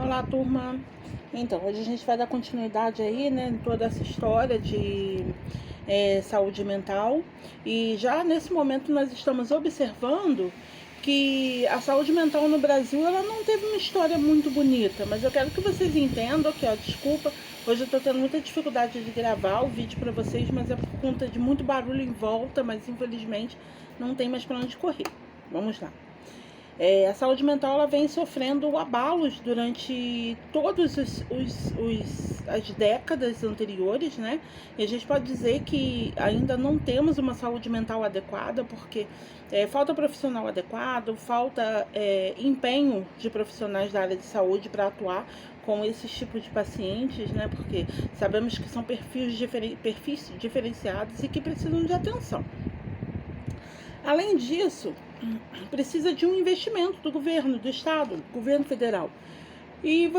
Olá, turma. Então, hoje a gente vai dar continuidade aí, né, em toda essa história de saúde mental. E já nesse momento nós estamos observando que a saúde mental no Brasil, ela não teve uma história muito bonita, mas eu quero que vocês entendam que, ó, desculpa, hoje eu tô tendo muita dificuldade de gravar o vídeo para vocês, mas é por conta de muito barulho em volta, mas infelizmente não tem mais para onde correr. Vamos lá. A saúde mental ela vem sofrendo abalos durante todas as décadas anteriores, né? E a gente pode dizer que ainda não temos uma saúde mental adequada, porque falta profissional adequado, falta empenho de profissionais da área de saúde para atuar com esses tipos de pacientes, né? Porque sabemos que são perfis diferenciados e que precisam de atenção. Além disso, precisa de um investimento do governo, do estado, do governo federal. E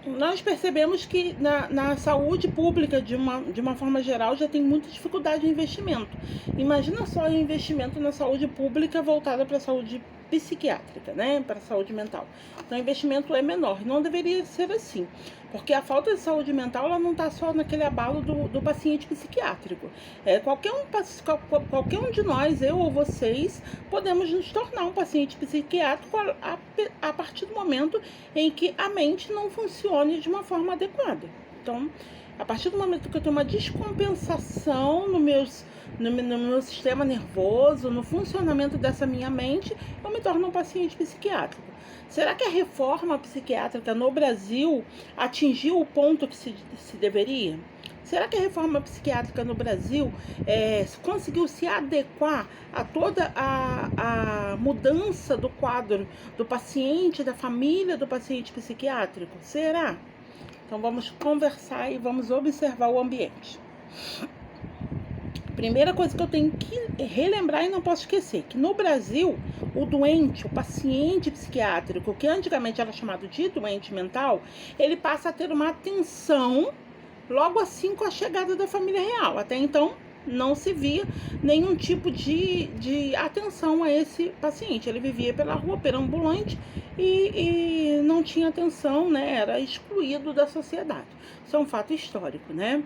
nós percebemos que na saúde pública, de uma forma geral, já tem muita dificuldade de investimento. Imagina só o investimento na saúde pública voltada para a saúde psiquiátrica, né, para a saúde mental. Então, o investimento é menor. Não deveria ser assim, porque a falta de saúde mental ela não está só naquele abalo do paciente psiquiátrico. Qualquer um de nós, eu ou vocês, podemos nos tornar um paciente psiquiátrico a partir do momento em que a mente não funcione de uma forma adequada. Então, a partir do momento que eu tenho uma descompensação no meu sistema nervoso, no funcionamento dessa minha mente, eu me torno um paciente psiquiátrico. Será que a reforma psiquiátrica no Brasil atingiu o ponto que se deveria? Será que a reforma psiquiátrica no Brasil conseguiu se adequar a toda a mudança do quadro do paciente, da família do paciente psiquiátrico? Será? Então vamos conversar e vamos observar o ambiente. Primeira coisa que eu tenho que relembrar e não posso esquecer, que no Brasil, o doente, o paciente psiquiátrico, que antigamente era chamado de doente mental, ele passa a ter uma atenção logo assim com a chegada da família real. Até então, não se via nenhum tipo de atenção a esse paciente. Ele vivia pela rua, perambulante, e não tinha atenção, né? Era excluído da sociedade. Isso é um fato histórico, né?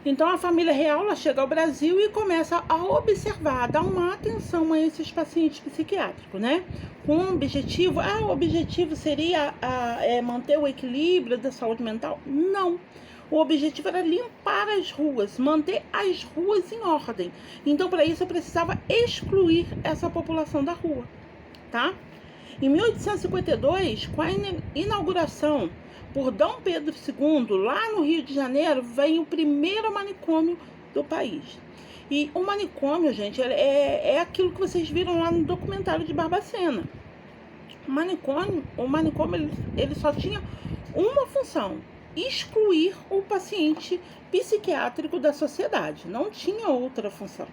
Então, a família real ela chega ao Brasil e começa a observar, a dar uma atenção a esses pacientes psiquiátricos, né? Com um objetivo, o objetivo seria manter o equilíbrio da saúde mental? Não. O objetivo era limpar as ruas, manter as ruas em ordem. Então, para isso, eu precisava excluir essa população da rua, tá? Em 1852, com a inauguração por Dom Pedro II, lá no Rio de Janeiro, vem o primeiro manicômio do país. E o manicômio, gente, é aquilo que vocês viram lá no documentário de Barbacena. O manicômio ele só tinha uma função: excluir o paciente psiquiátrico da sociedade. Não tinha outra função.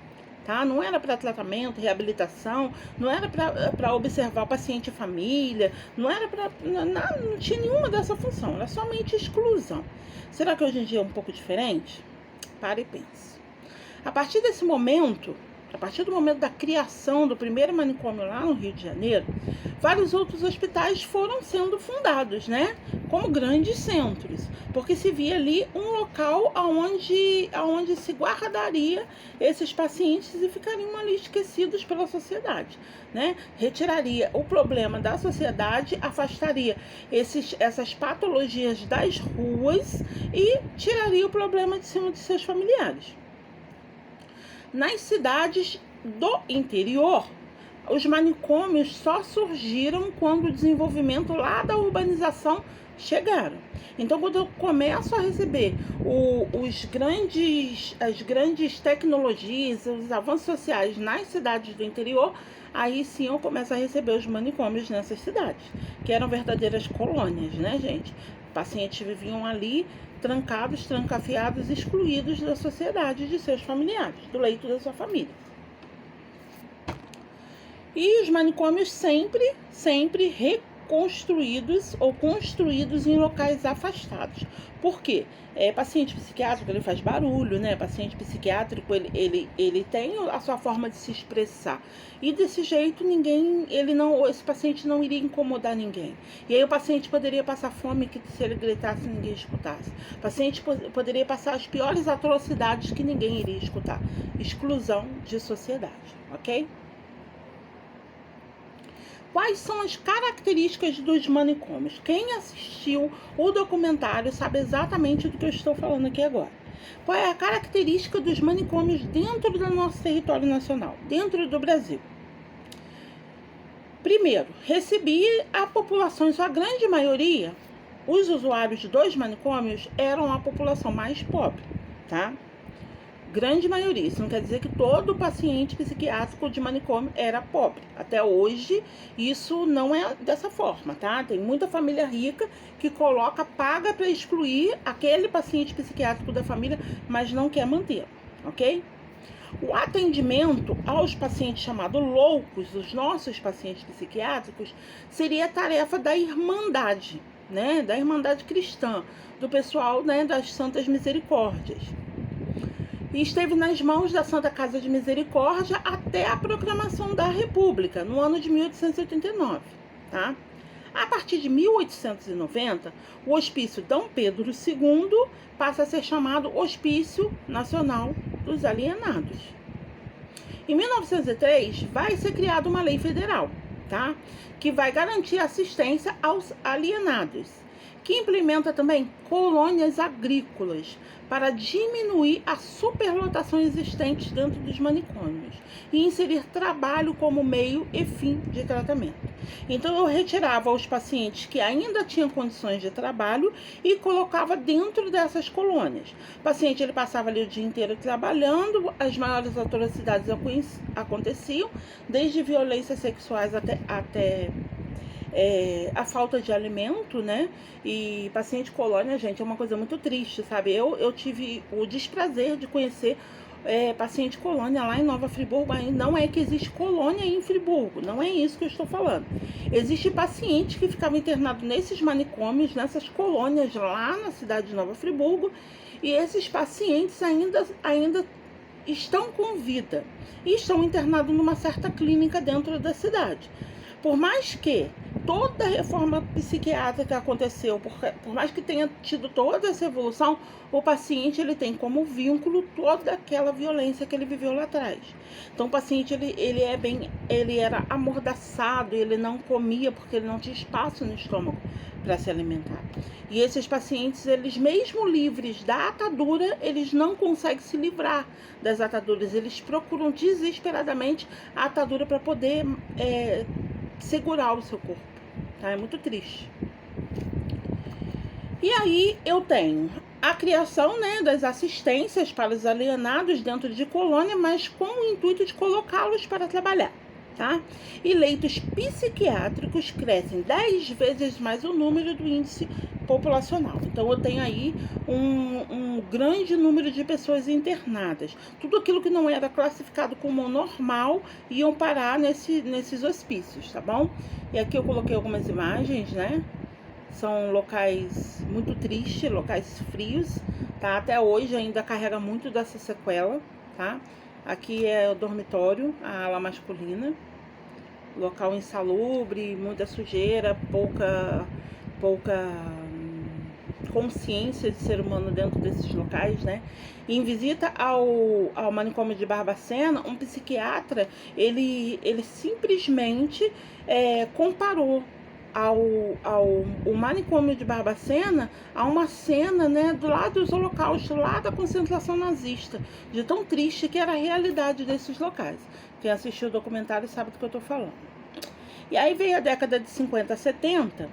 Tá? Não era para tratamento, reabilitação, não era para observar o paciente e família, não tinha nenhuma dessa função, era somente exclusão. Será que hoje em dia é um pouco diferente? Pare e pense. A partir do momento da criação do primeiro manicômio lá no Rio de Janeiro, vários outros hospitais foram sendo fundados, né? Como grandes centros, porque se via ali um local aonde se guardaria esses pacientes e ficariam ali esquecidos pela sociedade, né? Retiraria o problema da sociedade, afastaria essas patologias das ruas e tiraria o problema de cima de seus familiares. Nas cidades do interior, os manicômios só surgiram quando o desenvolvimento lá da urbanização chegaram. Então, quando eu começo a receber as grandes tecnologias, os avanços sociais nas cidades do interior, aí sim eu começo a receber os manicômios nessas cidades, que eram verdadeiras colônias, né, gente? Pacientes viviam ali trancados, trancafiados, excluídos da sociedade, de seus familiares, do leito da sua família. E os manicômios sempre construídos em locais afastados. Por quê? Paciente psiquiátrico, ele faz barulho, né? Paciente psiquiátrico, ele tem a sua forma de se expressar. E desse jeito, esse paciente não iria incomodar ninguém. E aí o paciente poderia passar fome que se ele gritasse, ninguém escutasse. O paciente poderia passar as piores atrocidades que ninguém iria escutar. Exclusão de sociedade, ok? Quais são as características dos manicômios? Quem assistiu o documentário sabe exatamente do que eu estou falando aqui agora. Qual é a característica dos manicômios dentro do nosso território nacional, dentro do Brasil? Primeiro, recebia a população, em sua grande maioria, os usuários dos manicômios eram a população mais pobre, tá? Grande maioria, isso não quer dizer que todo paciente psiquiátrico de manicômio era pobre. Até hoje, isso não é dessa forma, tá? Tem muita família rica que paga para excluir aquele paciente psiquiátrico da família, mas não quer mantê-lo, ok? O atendimento aos pacientes chamados loucos, os nossos pacientes psiquiátricos, seria a tarefa da Irmandade, né? Da Irmandade Cristã, do pessoal, né, das Santas Misericórdias. E esteve nas mãos da Santa Casa de Misericórdia até a proclamação da República, no ano de 1889, tá? A partir de 1890, o Hospício Dom Pedro II passa a ser chamado Hospício Nacional dos Alienados. Em 1903, vai ser criada uma lei federal, tá? Que vai garantir assistência aos alienados, que implementa também colônias agrícolas para diminuir a superlotação existente dentro dos manicômios e inserir trabalho como meio e fim de tratamento. Então, eu retirava os pacientes que ainda tinham condições de trabalho e colocava dentro dessas colônias. O paciente, ele passava ali o dia inteiro trabalhando, as maiores atrocidades aconteciam, desde violências sexuais até a falta de alimento, né? E paciente colônia, gente, é uma coisa muito triste, sabe? Eu tive o desprazer de conhecer paciente colônia lá em Nova Friburgo. Não é que existe colônia em Friburgo, não é isso que eu estou falando. Existe paciente que ficava internado nesses manicômios, nessas colônias lá na cidade de Nova Friburgo, e esses pacientes ainda estão com vida e estão internados numa certa clínica dentro da cidade. Por mais que toda a reforma psiquiátrica aconteceu, por mais que tenha tido toda essa evolução, o paciente, ele tem como vínculo toda aquela violência que ele viveu lá atrás. Então o paciente, ele era amordaçado, ele não comia porque ele não tinha espaço no estômago para se alimentar. E esses pacientes, eles mesmo livres da atadura, eles não conseguem se livrar das ataduras. Eles procuram desesperadamente a atadura para poder segurar o seu corpo, tá? É muito triste. E aí eu tenho a criação, né, das assistências para os alienados dentro de colônia, mas com o intuito de colocá-los para trabalhar, tá? E leitos psiquiátricos crescem 10 vezes mais o número do índice populacional. Então eu tenho aí um grande número de pessoas internadas. Tudo aquilo que não era classificado como normal iam parar nesses hospícios, tá bom? E aqui eu coloquei algumas imagens, né? São locais muito tristes, locais frios, tá? Até hoje ainda carrega muito dessa sequela, tá? Aqui é o dormitório, a ala masculina. Local insalubre, muita sujeira, pouca consciência de ser humano dentro desses locais, né? E em visita ao manicômio de Barbacena, um psiquiatra, ele simplesmente comparou o manicômio de Barbacena a uma cena, né, do lado dos holocaustos, lá da concentração nazista, de tão triste que era a realidade desses locais. Quem assistiu o documentário sabe do que eu estou falando. E aí veio a década de 50, 70,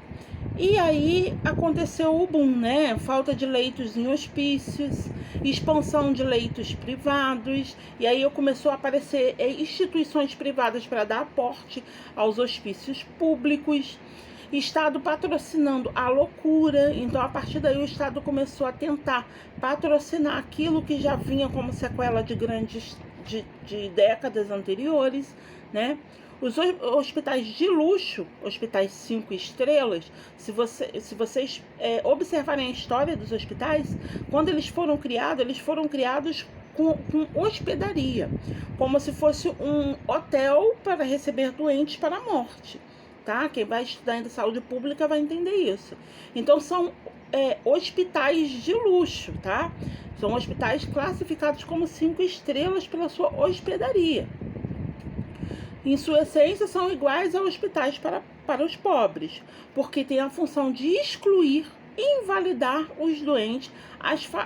e aí aconteceu o boom, né? Falta de leitos em hospícios, expansão de leitos privados, e aí começou a aparecer instituições privadas para dar aporte aos hospícios públicos, Estado patrocinando a loucura. Então, a partir daí, o Estado começou a tentar patrocinar aquilo que já vinha como sequela de décadas anteriores, né? Os hospitais de luxo, hospitais 5 estrelas, se vocês observarem a história dos hospitais, quando eles foram criados com hospedaria, como se fosse um hotel para receber doentes para a morte. Tá? Quem vai estudar ainda saúde pública vai entender isso. Então são hospitais de luxo, tá? São hospitais classificados como 5 estrelas pela sua hospedaria. Em sua essência, são iguais a hospitais para os pobres, porque tem a função de excluir e invalidar os doentes,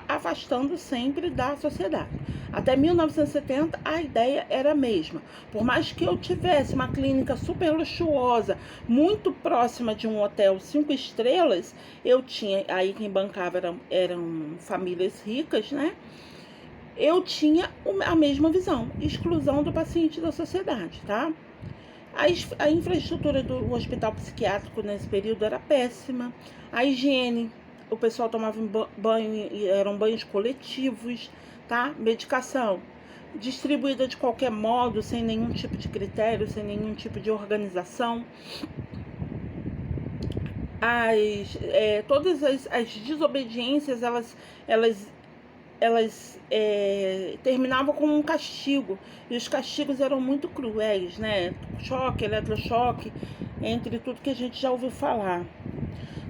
afastando sempre da sociedade. Até 1970, a ideia era a mesma. Por mais que eu tivesse uma clínica super luxuosa, muito próxima de um hotel 5 estrelas, eu tinha, aí quem bancava eram famílias ricas, né? Eu tinha a mesma visão, exclusão do paciente da sociedade, tá? A infraestrutura do hospital psiquiátrico nesse período era péssima. A higiene, o pessoal tomava banho, eram banhos coletivos, tá? Medicação distribuída de qualquer modo, sem nenhum tipo de critério, sem nenhum tipo de organização. Todas as desobediências, elas terminavam com um castigo, e os castigos eram muito cruéis, né? Choque, eletrochoque, entre tudo que a gente já ouviu falar.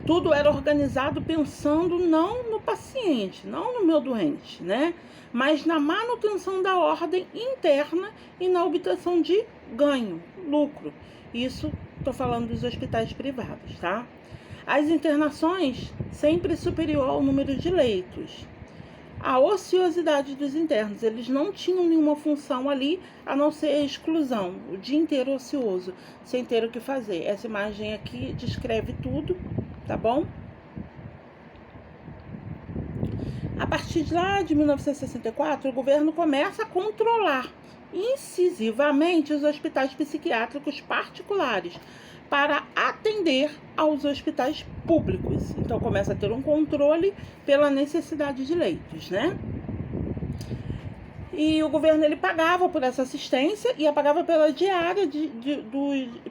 Tudo era organizado pensando não no paciente, não no meu doente, né? Mas na manutenção da ordem interna e na obtenção de ganho, lucro. Isso, estou falando dos hospitais privados, tá? As internações sempre superior ao número de leitos. A ociosidade dos internos, eles não tinham nenhuma função ali, a não ser a exclusão, o dia inteiro ocioso, sem ter o que fazer. Essa imagem aqui descreve tudo, tá bom? A partir de lá de 1964, o governo começa a controlar incisivamente os hospitais psiquiátricos particulares para atender aos hospitais públicos. Então começa a ter um controle pela necessidade de leitos, né? E o governo ele pagava por essa assistência e pagava pela diária,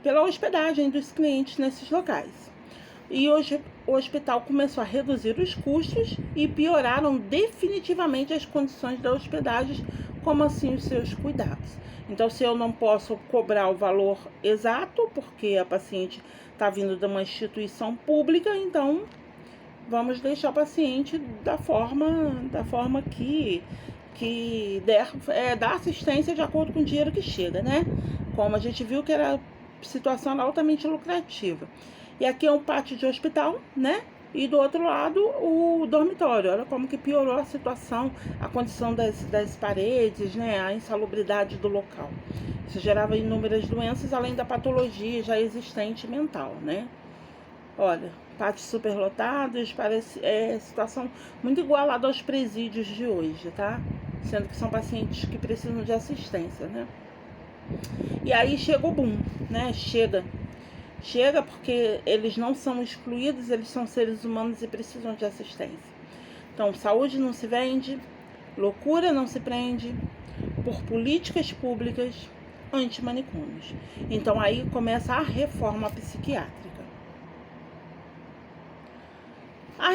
pela hospedagem dos clientes nesses locais. E hoje o hospital começou a reduzir os custos e pioraram definitivamente as condições da hospedagem, como assim os seus cuidados. Então, se eu não posso cobrar o valor exato, porque a paciente está vindo de uma instituição pública, então vamos deixar o paciente da forma que dá assistência de acordo com o dinheiro que chega, né? Como a gente viu que era a situação altamente lucrativa. E aqui é um pátio de hospital, né? E do outro lado, o dormitório. Olha como que piorou a situação, a condição das paredes, né? A insalubridade do local. Isso gerava inúmeras doenças, além da patologia já existente mental, né? Olha, pátios superlotados, parece situação muito igualada aos presídios de hoje, tá? Sendo que são pacientes que precisam de assistência, né? E aí chega o boom, né? Chega porque eles não são excluídos, eles são seres humanos e precisam de assistência. Então, saúde não se vende, loucura não se prende, por políticas públicas anti-manicômios. Então, aí começa a reforma psiquiátrica. A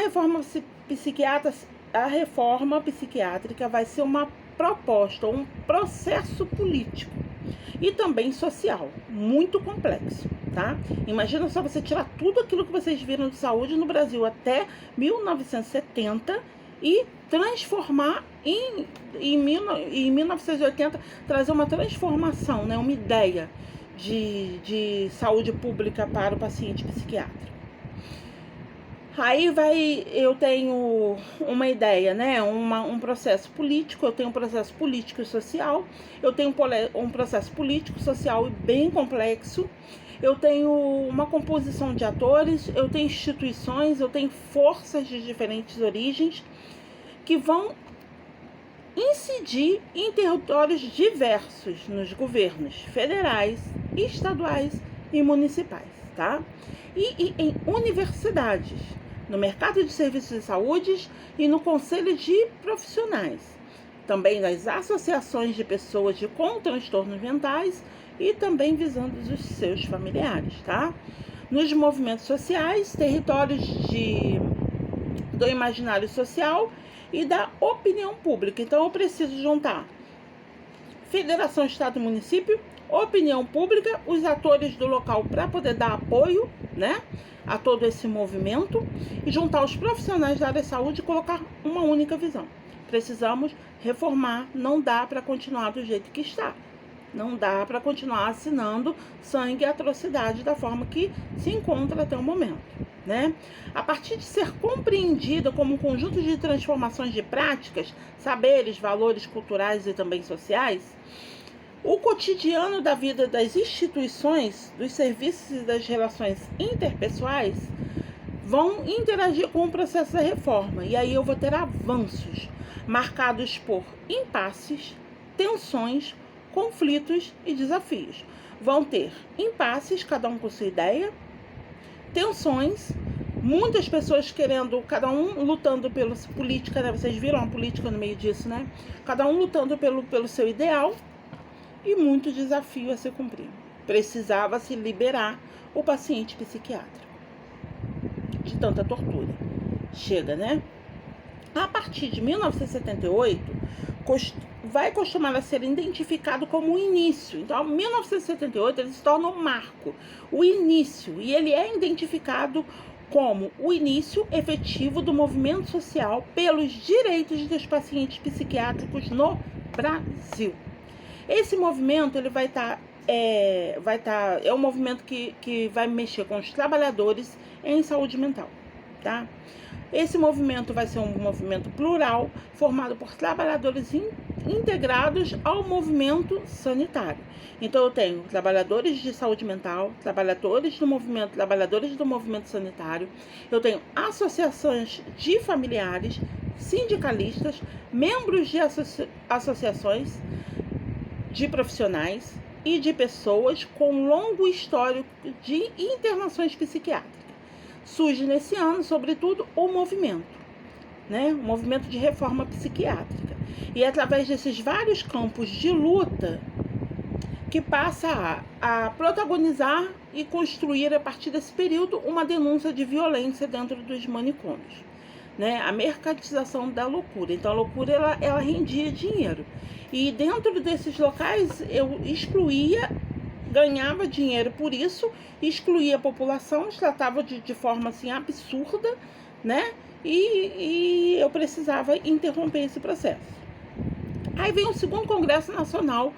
reforma psiquiátrica vai ser uma proposta, um processo político e também social, muito complexo, tá? Imagina só você tirar tudo aquilo que vocês viram de saúde no Brasil até 1970 e transformar em 1980, trazer uma transformação, né? Uma ideia de saúde pública para o paciente psiquiátrico. Aí eu tenho uma ideia, né? Um processo político, eu tenho um processo político e social, eu tenho um processo político, social e bem complexo, eu tenho uma composição de atores, eu tenho instituições, eu tenho forças de diferentes origens que vão incidir em territórios diversos nos governos federais, estaduais e municipais, tá? E em universidades, no mercado de serviços de saúde e no conselho de profissionais, também nas associações de pessoas com transtornos mentais e também visando os seus familiares, tá? Nos movimentos sociais, territórios do imaginário social e da opinião pública. Então, eu preciso juntar federação, estado e município, opinião pública, os atores do local para poder dar apoio, né, a todo esse movimento e juntar os profissionais da área de saúde e colocar uma única visão. Precisamos reformar, não dá para continuar do jeito que está. Não dá para continuar assinando sangue e atrocidade da forma que se encontra até o momento, né? A partir de ser compreendida como um conjunto de transformações de práticas, saberes, valores culturais e também sociais, o cotidiano da vida das instituições, dos serviços e das relações interpessoais vão interagir com o processo da reforma. E aí eu vou ter avanços marcados por impasses, tensões, conflitos e desafios. Vão ter impasses, cada um com sua ideia, tensões, muitas pessoas querendo, cada um lutando pela política, né? Vocês viram a política no meio disso, né? Cada um lutando pelo seu ideal e muito desafio a ser cumprido. Precisava se liberar o paciente psiquiátrico de tanta tortura. Chega, né? A partir de 1978, vai costumar a ser identificado como o início. Então, 1978, ele se torna um marco, o início, e ele é identificado como o início efetivo do movimento social pelos direitos dos pacientes psiquiátricos no Brasil. Esse movimento, ele é um movimento que vai mexer com os trabalhadores em saúde mental, tá? Esse movimento vai ser um movimento plural, formado por trabalhadores integrados ao movimento sanitário. Então, eu tenho trabalhadores de saúde mental, trabalhadores do movimento sanitário, eu tenho associações de familiares, sindicalistas, membros de associações de profissionais e de pessoas com longo histórico de internações psiquiátricas. Surge nesse ano, sobretudo, o movimento, né? O movimento de reforma psiquiátrica. E é através desses vários campos de luta que passa a protagonizar e construir, a partir desse período, uma denúncia de violência dentro dos manicômios, né? A mercantilização da loucura. Então, a loucura, ela rendia dinheiro. E dentro desses locais, eu excluía, ganhava dinheiro por isso, excluía a população, tratava de forma assim absurda, né? E eu precisava interromper esse processo. Aí vem o segundo Congresso Nacional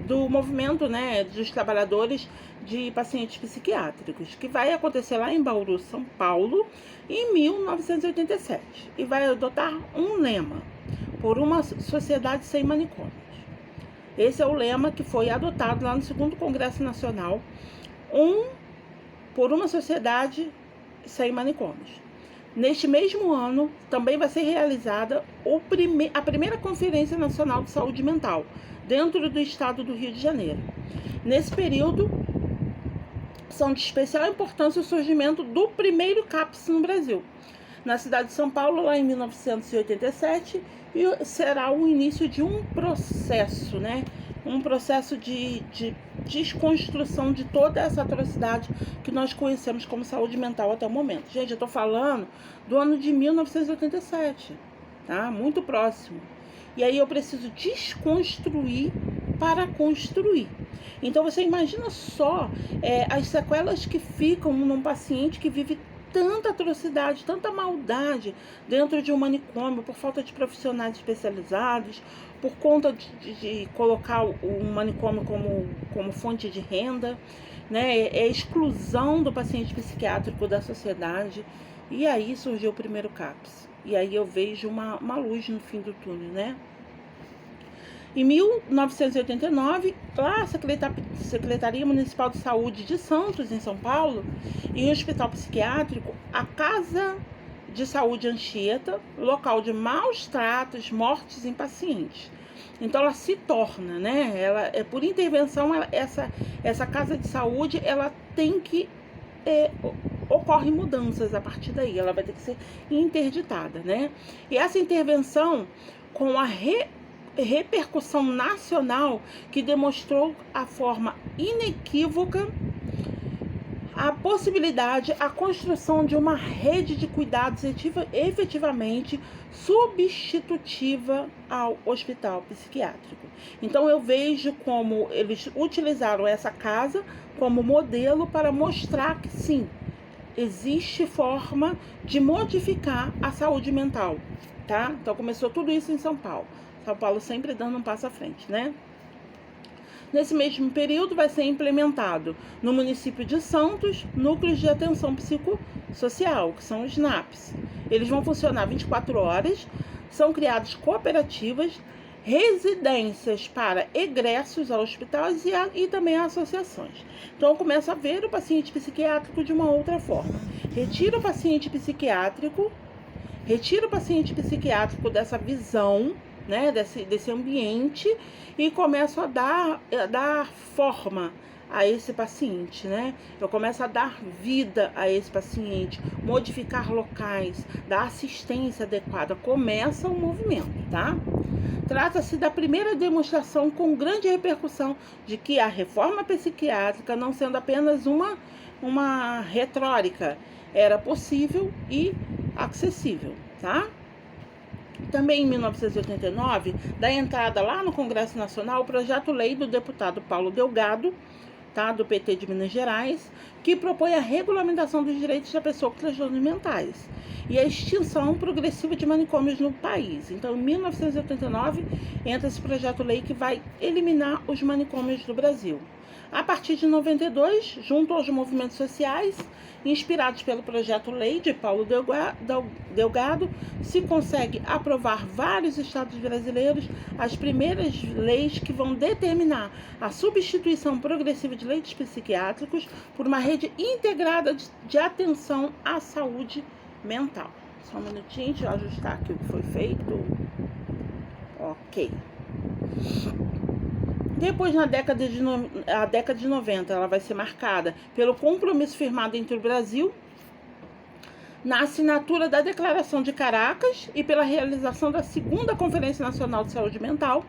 do movimento, né, dos trabalhadores de pacientes psiquiátricos, que vai acontecer lá em Bauru, São Paulo, em 1987. E vai adotar um lema: por uma sociedade sem manicômios. Esse é o lema que foi adotado lá no segundo Congresso Nacional, por uma sociedade sem manicômios. Neste mesmo ano, também vai ser realizada a primeira Conferência Nacional de Saúde Mental, dentro do estado do Rio de Janeiro. Nesse período, são de especial importância o surgimento do primeiro CAPS no Brasil, na cidade de São Paulo, lá em 1987, e será o início de um processo, né? Um processo de desconstrução de toda essa atrocidade que nós conhecemos como saúde mental até o momento. Gente, eu tô falando do ano de 1987, tá? Muito próximo. E aí eu preciso desconstruir para construir. Então você imagina só as sequelas que ficam num paciente que vive tanta atrocidade, tanta maldade dentro de um manicômio, por falta de profissionais especializados, por conta de colocar o manicômio como fonte de renda, né? É a exclusão do paciente psiquiátrico da sociedade. E aí surgiu o primeiro CAPS. E aí eu vejo uma luz no fim do túnel, né? Em 1989, lá a Secretaria Municipal de Saúde de Santos, em São Paulo, e o Hospital Psiquiátrico, a Casa de Saúde Anchieta, local de maus tratos, mortes em pacientes. Então ela se torna, né? Por intervenção, essa casa de saúde, ela tem que ocorrem mudanças a partir daí. Ela vai ter que ser interditada, né? E essa intervenção com a repercussão nacional que demonstrou a forma inequívoca a possibilidade, a construção de uma rede de cuidados efetivamente substitutiva ao hospital psiquiátrico. Então eu vejo como eles utilizaram essa casa como modelo para mostrar que sim, existe forma de modificar a saúde mental, tá? Então começou tudo isso em São Paulo. São Paulo sempre dando um passo à frente, né? Nesse mesmo período vai ser implementado no município de Santos, núcleos de atenção psicossocial, que são os NAPs. Eles vão funcionar 24 horas, são criadas cooperativas, residências para egressos a hospitais e também a associações. Então começa a ver o paciente psiquiátrico de uma outra forma. Retira o paciente psiquiátrico dessa visão, né, desse ambiente, e começo a dar forma a esse paciente, né? Eu começo a dar vida a esse paciente, modificar locais, dar assistência adequada. Começa o movimento, tá? Trata-se da primeira demonstração com grande repercussão de que a reforma psiquiátrica, não sendo apenas uma retórica, era possível e acessível, tá? Também em 1989, da entrada lá no Congresso Nacional, o projeto-lei do deputado Paulo Delgado, tá, do PT de Minas Gerais, que propõe a regulamentação dos direitos da pessoa com transtornos mentais e a extinção progressiva de manicômios no país. Então, em 1989, entra esse projeto-lei que vai eliminar os manicômios do Brasil. A partir de 92, junto aos movimentos sociais, inspirados pelo projeto-lei de Paulo Delgado, se consegue aprovar vários estados brasileiros as primeiras leis que vão determinar a substituição progressiva de leitos psiquiátricos por uma rede integrada de atenção à saúde mental. Só um minutinho, deixa eu ajustar aqui o que foi feito. Ok. Depois, a década de 90, ela vai ser marcada pelo compromisso firmado entre o Brasil, na assinatura da Declaração de Caracas e pela realização da segunda Conferência Nacional de Saúde Mental,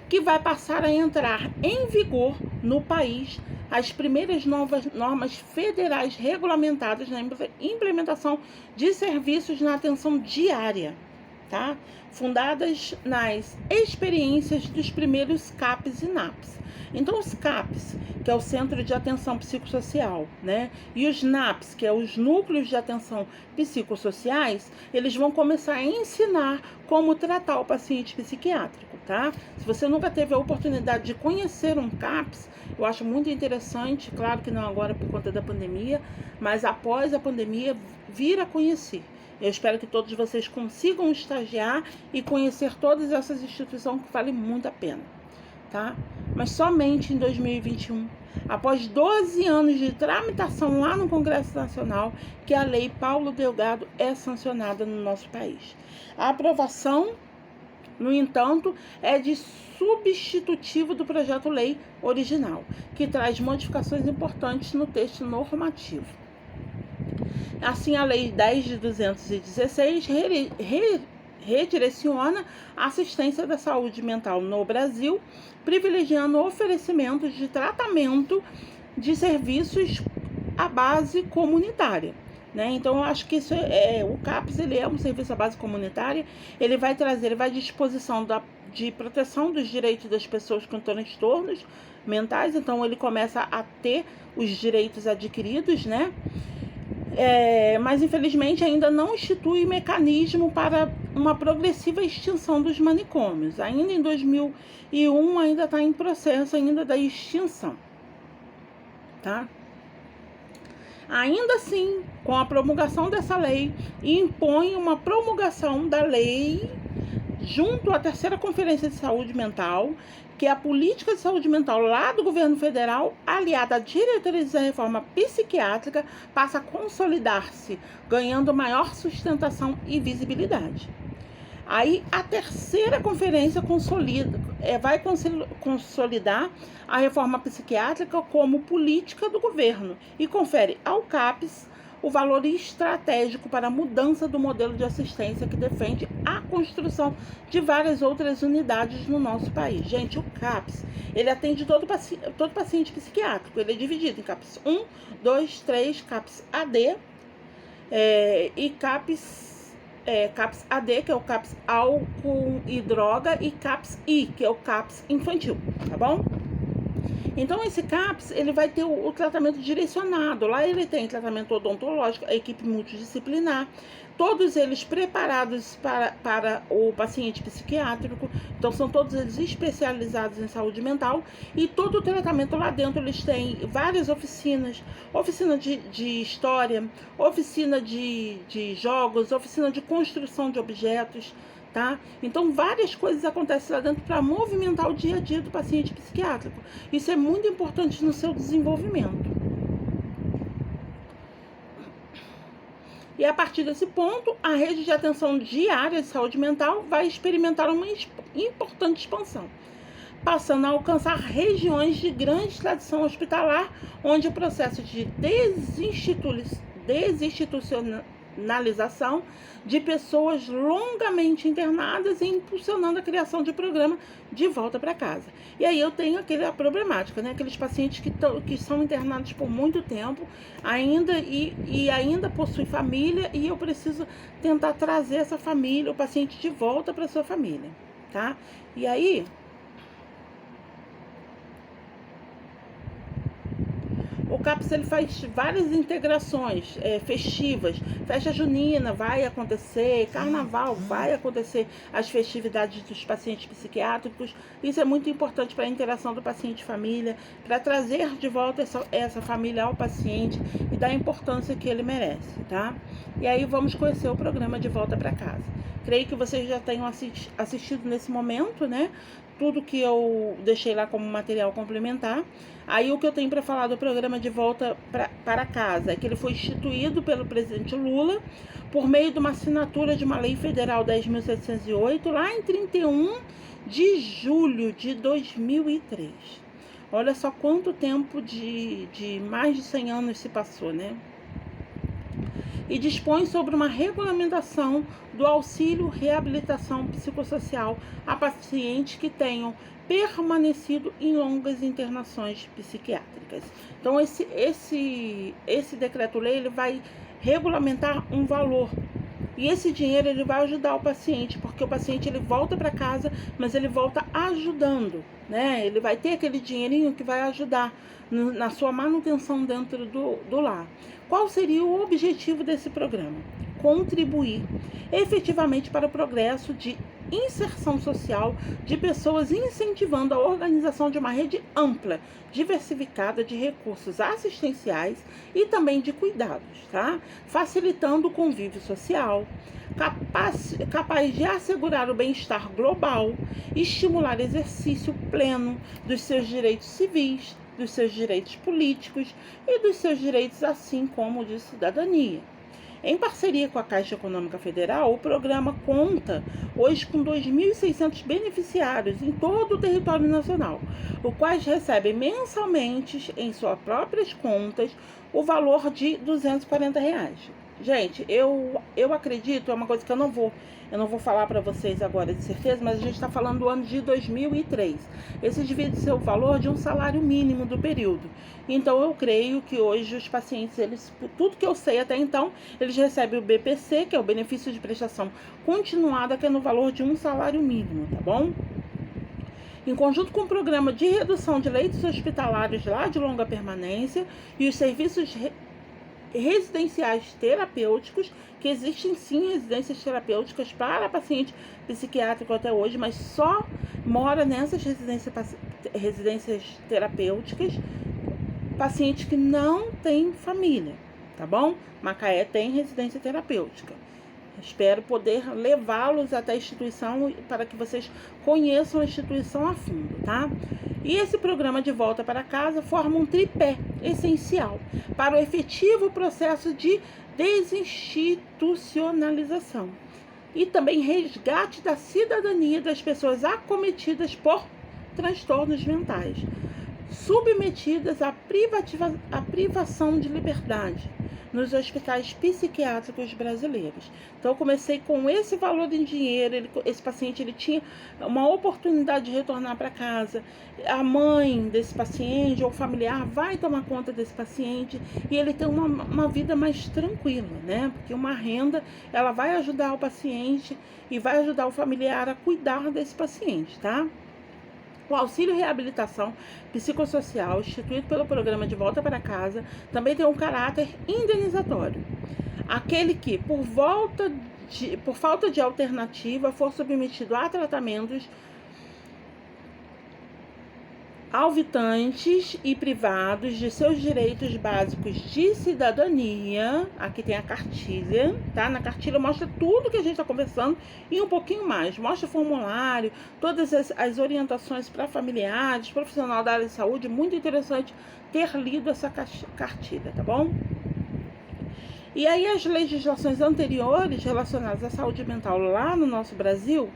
que vai passar a entrar em vigor no país as primeiras novas normas federais regulamentadas na implementação de serviços na atenção diária, tá? Fundadas nas experiências dos primeiros CAPs e NAPs. Então, os CAPs, que é o Centro de Atenção Psicossocial, né? E os NAPs, que é os Núcleos de Atenção Psicossociais, eles vão começar a ensinar como tratar o paciente psiquiátrico, tá? Se você nunca teve a oportunidade de conhecer um CAPs, eu acho muito interessante, claro que não agora por conta da pandemia, mas após a pandemia, vir a conhecer. Eu espero que todos vocês consigam estagiar e conhecer todas essas instituições que valem muito a pena, tá? Mas somente em 2021, após 12 anos de tramitação lá no Congresso Nacional, que a Lei Paulo Delgado é sancionada no nosso país. A aprovação, no entanto, é de substitutivo do projeto-lei original, que traz modificações importantes no texto normativo. Assim, a Lei 10 de 216 redireciona a assistência da saúde mental no Brasil, privilegiando oferecimentos de tratamento de serviços à base comunitária, né? Então, eu acho que isso o CAPS, ele é um serviço à base comunitária, ele vai à disposição de proteção dos direitos das pessoas com transtornos mentais, então ele começa a ter os direitos adquiridos, né? Mas infelizmente ainda não institui mecanismo para uma progressiva extinção dos manicômios. Ainda em 2001 ainda está em processo ainda da extinção, tá? Ainda assim, com a promulgação dessa lei, impõe uma promulgação da lei junto à terceira Conferência de Saúde Mental, que é a política de saúde mental lá do governo federal, aliada à diretriz da reforma psiquiátrica, passa a consolidar-se, ganhando maior sustentação e visibilidade. Aí a terceira conferência vai consolidar a reforma psiquiátrica como política do governo e confere ao CAPS o valor estratégico para a mudança do modelo de assistência que defende a a construção de várias outras unidades no nosso país. Gente, o CAPS, ele atende todo paciente psiquiátrico. Ele é dividido em CAPS 1, 2, 3, CAPS AD e CAPS AD, que é o CAPS álcool e droga, e CAPS I, que é o CAPS infantil, tá bom? Então, esse CAPS, ele vai ter o tratamento direcionado. Lá ele tem tratamento odontológico, a equipe multidisciplinar, todos eles preparados para o paciente psiquiátrico. Então, são todos eles especializados em saúde mental. E todo o tratamento lá dentro, eles têm várias oficinas. Oficina de história, oficina de jogos, oficina de construção de objetos. Tá? Então, várias coisas acontecem lá dentro para movimentar o dia a dia do paciente psiquiátrico. Isso é muito importante no seu desenvolvimento. E a partir desse ponto, a rede de atenção diária de saúde mental vai experimentar uma importante expansão, passando a alcançar regiões de grande tradição hospitalar, onde o processo de desinstitucionalização de pessoas longamente internadas e impulsionando a criação de programa de volta para casa. E aí eu tenho a problemática, né? Aqueles pacientes que são internados por muito tempo ainda e ainda possuem família, e eu preciso tentar trazer essa família, o paciente, de volta para sua família, tá? E aí o CAPS, ele faz várias integrações festivas. Festa junina vai acontecer, carnaval vai acontecer, as festividades dos pacientes psiquiátricos. Isso é muito importante para a interação do paciente e família, para trazer de volta essa família ao paciente e dar a importância que ele merece, tá? E aí vamos conhecer o programa de volta para casa. Creio que vocês já tenham assistido nesse momento, né? Tudo que eu deixei lá como material complementar. Aí o que eu tenho para falar do programa de volta para casa é que ele foi instituído pelo presidente Lula por meio de uma assinatura de uma lei federal 10.708, lá em 31 de julho de 2003. Olha só quanto tempo de mais de 100 anos se passou, né? E dispõe sobre uma regulamentação do auxílio reabilitação psicossocial a pacientes que tenham permanecido em longas internações psiquiátricas. Então, esse decreto-lei, ele vai regulamentar um valor. E esse dinheiro, ele vai ajudar o paciente, porque o paciente, ele volta para casa, mas ele volta ajudando, né? Ele vai ter aquele dinheirinho que vai ajudar na sua manutenção dentro do lar. Qual seria o objetivo desse programa? Contribuir efetivamente para o progresso de inserção social de pessoas, incentivando a organização de uma rede ampla, diversificada de recursos assistenciais e também de cuidados, tá? Facilitando o convívio social, capaz de assegurar o bem-estar global, estimular exercício pleno dos seus direitos civis, dos seus direitos políticos e dos seus direitos, assim como de cidadania. Em parceria com a Caixa Econômica Federal, o programa conta hoje com 2.600 beneficiários em todo o território nacional, os quais recebem mensalmente em suas próprias contas o valor de R$240. Gente, eu acredito, é uma coisa que eu não vou falar para vocês agora de certeza, mas a gente está falando do ano de 2003. Esse divide ser o valor de um salário mínimo do período. Então, eu creio que hoje os pacientes, eles, tudo que eu sei até então, eles recebem o BPC, que é o benefício de prestação continuada, que é no valor de um salário mínimo, tá bom? Em conjunto com o programa de redução de leitos hospitalares lá de longa permanência e os serviços residenciais terapêuticos, que existem sim residências terapêuticas para paciente psiquiátrico até hoje, mas só mora nessas residências terapêuticas paciente que não tem família, tá bom? Macaé tem residência terapêutica. Espero poder levá-los até a instituição para que vocês conheçam a instituição a fundo, tá? E esse programa de volta para casa forma um tripé essencial para o efetivo processo de desinstitucionalização e também resgate da cidadania das pessoas acometidas por transtornos mentais, submetidas à privação de liberdade nos hospitais psiquiátricos brasileiros. Então eu comecei com esse valor em dinheiro, esse paciente ele tinha uma oportunidade de retornar para casa, a mãe desse paciente ou familiar vai tomar conta desse paciente e ele tem uma vida mais tranquila, né? Porque uma renda, ela vai ajudar o paciente e vai ajudar o familiar a cuidar desse paciente, tá? O auxílio reabilitação psicossocial, instituído pelo programa De Volta para Casa, também tem um caráter indenizatório. Aquele que, por falta de alternativa, for submetido a tratamentos alvitantes e privados de seus direitos básicos de cidadania. Aqui tem a cartilha, tá? Na cartilha mostra tudo que a gente está conversando e um pouquinho mais. Mostra o formulário, todas as orientações para familiares, profissional da área de saúde. Muito interessante ter lido essa cartilha, tá bom? E aí as legislações anteriores relacionadas à saúde mental lá no nosso Brasil,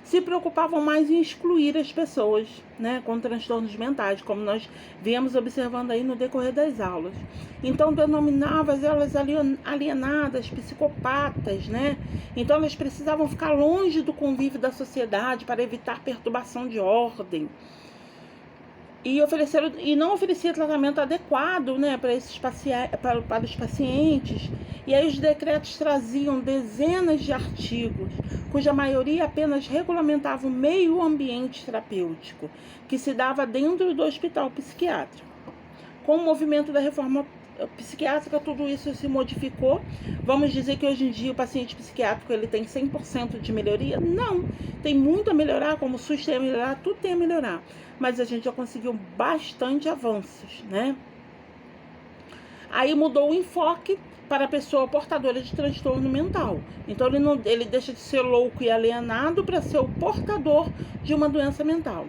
se preocupavam mais em excluir as pessoas, né, com transtornos mentais, como nós viemos observando aí no decorrer das aulas. Então, denominava elas alienadas, psicopatas, né? Então, elas precisavam ficar longe do convívio da sociedade para evitar perturbação de ordem. E não oferecia tratamento adequado, né, para os pacientes. E aí os decretos traziam dezenas de artigos, cuja maioria apenas regulamentava o meio ambiente terapêutico, que se dava dentro do hospital psiquiátrico. Com o movimento da reforma psiquiátrica, tudo isso se modificou. Vamos dizer que hoje em dia o paciente psiquiátrico ele tem 100% de melhoria? Não, tem muito a melhorar, como o SUS tem a melhorar, tudo tem a melhorar. Mas a gente já conseguiu bastante avanços, né? Aí mudou o enfoque para a pessoa portadora de transtorno mental. Então ele deixa de ser louco e alienado para ser o portador de uma doença mental.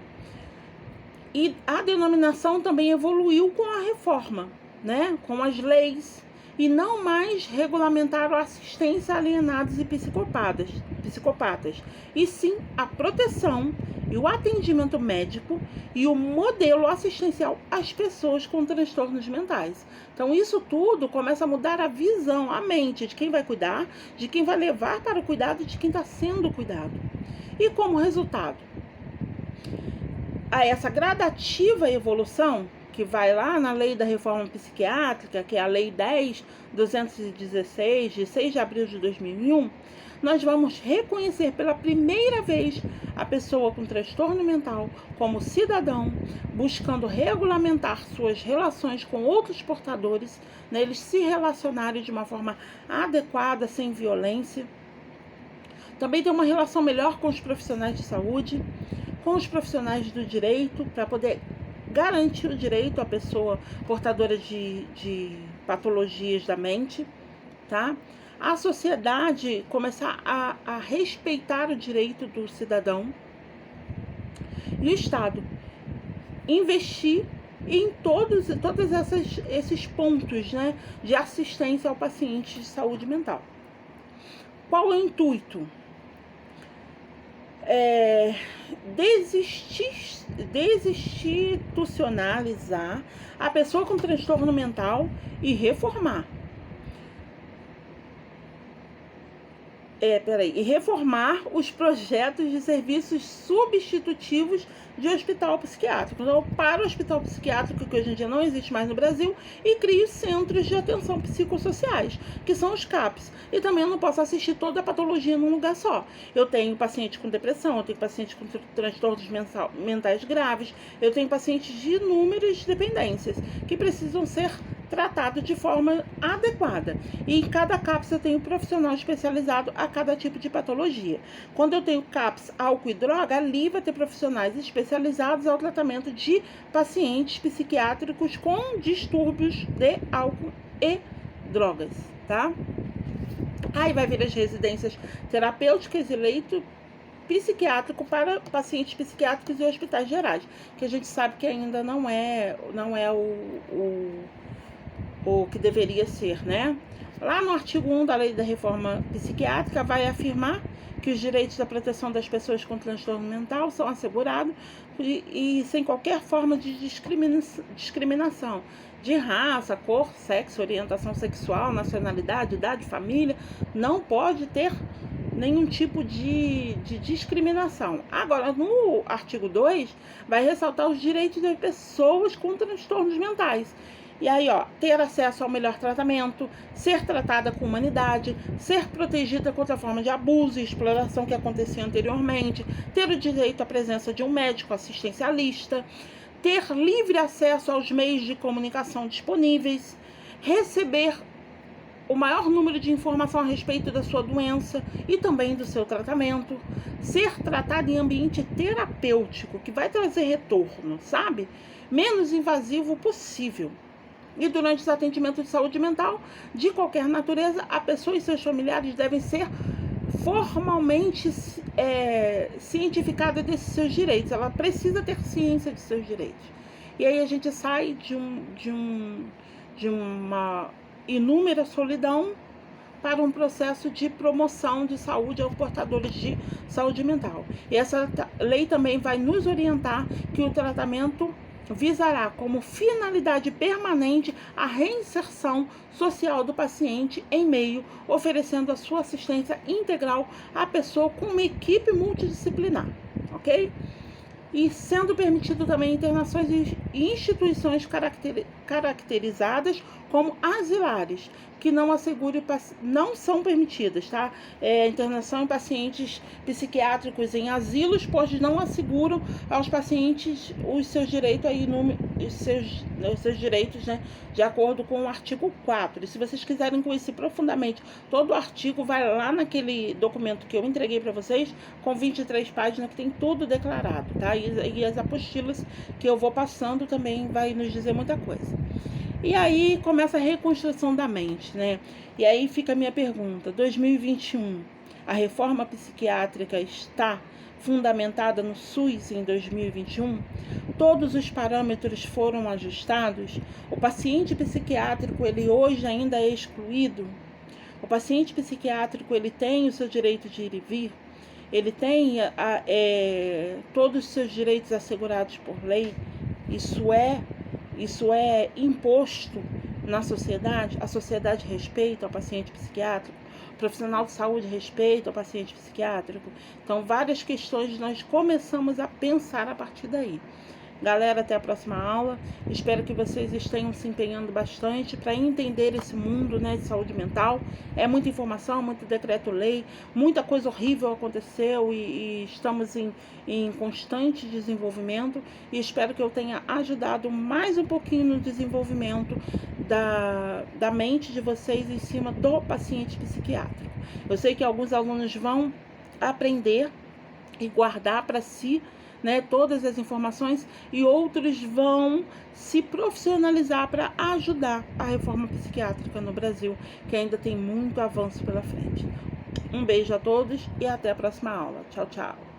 E a denominação também evoluiu com a reforma, né? Com as leis, e não mais regulamentaram a assistência a alienados e psicopatas, e sim a proteção e o atendimento médico e o modelo assistencial às pessoas com transtornos mentais. Então isso tudo começa a mudar a visão, a mente de quem vai cuidar, de quem vai levar para o cuidado e de quem está sendo cuidado. E como resultado, a essa gradativa evolução, que vai lá na Lei da Reforma Psiquiátrica, que é a Lei 10.216, de 6 de abril de 2001, nós vamos reconhecer pela primeira vez a pessoa com transtorno mental como cidadão, buscando regulamentar suas relações com outros portadores, né, eles se relacionarem de uma forma adequada, sem violência. Também tem uma relação melhor com os profissionais de saúde, com os profissionais do direito, para poder garantir o direito à pessoa portadora de patologias da mente, tá? A sociedade começar a respeitar o direito do cidadão e o Estado investir em todos esses pontos, né, de assistência ao paciente de saúde mental. Qual é o intuito? Desinstitucionalizar a pessoa com transtorno mental e reformar. Reformar os projetos de serviços substitutivos de hospital psiquiátrico. Então, para o hospital psiquiátrico, que hoje em dia não existe mais no Brasil, e crie os centros de atenção psicossociais, que são os CAPs. E também eu não posso assistir toda a patologia num lugar só. Eu tenho paciente com depressão, eu tenho paciente com transtornos mentais graves, eu tenho pacientes de inúmeras dependências, que precisam ser tratado de forma adequada. E em cada CAPS eu tenho um profissional especializado a cada tipo de patologia. Quando eu tenho CAPS álcool e droga, ali vai ter profissionais especializados ao tratamento de pacientes psiquiátricos com distúrbios de álcool e drogas, tá? Aí vai vir as residências terapêuticas e leito psiquiátrico para pacientes psiquiátricos e hospitais gerais, que a gente sabe que ainda não é o que deveria ser, né? Lá no artigo 1 da Lei da Reforma Psiquiátrica vai afirmar que os direitos da proteção das pessoas com transtorno mental são assegurados e sem qualquer forma de discriminação de raça, cor, sexo, orientação sexual, nacionalidade, idade, família. Não pode ter nenhum tipo de discriminação. Agora, no artigo 2, vai ressaltar os direitos das pessoas com transtornos mentais. E aí, ter acesso ao melhor tratamento, ser tratada com humanidade, ser protegida contra a forma de abuso e exploração que acontecia anteriormente, ter o direito à presença de um médico assistencialista, ter livre acesso aos meios de comunicação disponíveis, receber o maior número de informação a respeito da sua doença e também do seu tratamento, ser tratado em ambiente terapêutico, que vai trazer retorno, sabe? Menos invasivo possível. E durante os atendimentos de saúde mental, de qualquer natureza, a pessoa e seus familiares devem ser formalmente cientificada desses seus direitos. Ela precisa ter ciência de seus direitos. E aí a gente sai de uma inúmera solidão para um processo de promoção de saúde aos portadores de saúde mental. E essa lei também vai nos orientar que o tratamento visará como finalidade permanente a reinserção social do paciente em meio, oferecendo a sua assistência integral à pessoa com uma equipe multidisciplinar, ok? E sendo permitido também internações em instituições caracterizadas como asilares, que não são permitidas, tá? Internação em pacientes psiquiátricos em asilos, pois não asseguram aos pacientes os seus direitos né, de acordo com o artigo 4. E se vocês quiserem conhecer profundamente todo o artigo, vai lá naquele documento que eu entreguei para vocês, com 23 páginas, que tem tudo declarado, tá? E as apostilas que eu vou passando também vai nos dizer muita coisa. E aí começa a reconstrução da mente, né? E aí fica a minha pergunta: 2021, a reforma psiquiátrica está fundamentada no SUS em 2021? Todos os parâmetros foram ajustados? O paciente psiquiátrico, ele hoje ainda é excluído? O paciente psiquiátrico, ele tem o seu direito de ir e vir? Ele tem todos os seus direitos assegurados por lei? Isso é imposto na sociedade? A sociedade respeita ao paciente psiquiátrico? O profissional de saúde respeita ao paciente psiquiátrico? Então, várias questões nós começamos a pensar a partir daí. Galera, até a próxima aula. Espero que vocês estejam se empenhando bastante para entender esse mundo, né, de saúde mental. É muita informação, muito decreto-lei, muita coisa horrível aconteceu e estamos em constante desenvolvimento. E espero que eu tenha ajudado mais um pouquinho no desenvolvimento da mente de vocês em cima do paciente psiquiátrico. Eu sei que alguns alunos vão aprender e guardar para si, né, todas as informações, e outros vão se profissionalizar para ajudar a reforma psiquiátrica no Brasil, que ainda tem muito avanço pela frente. Um beijo a todos e até a próxima aula. Tchau, tchau.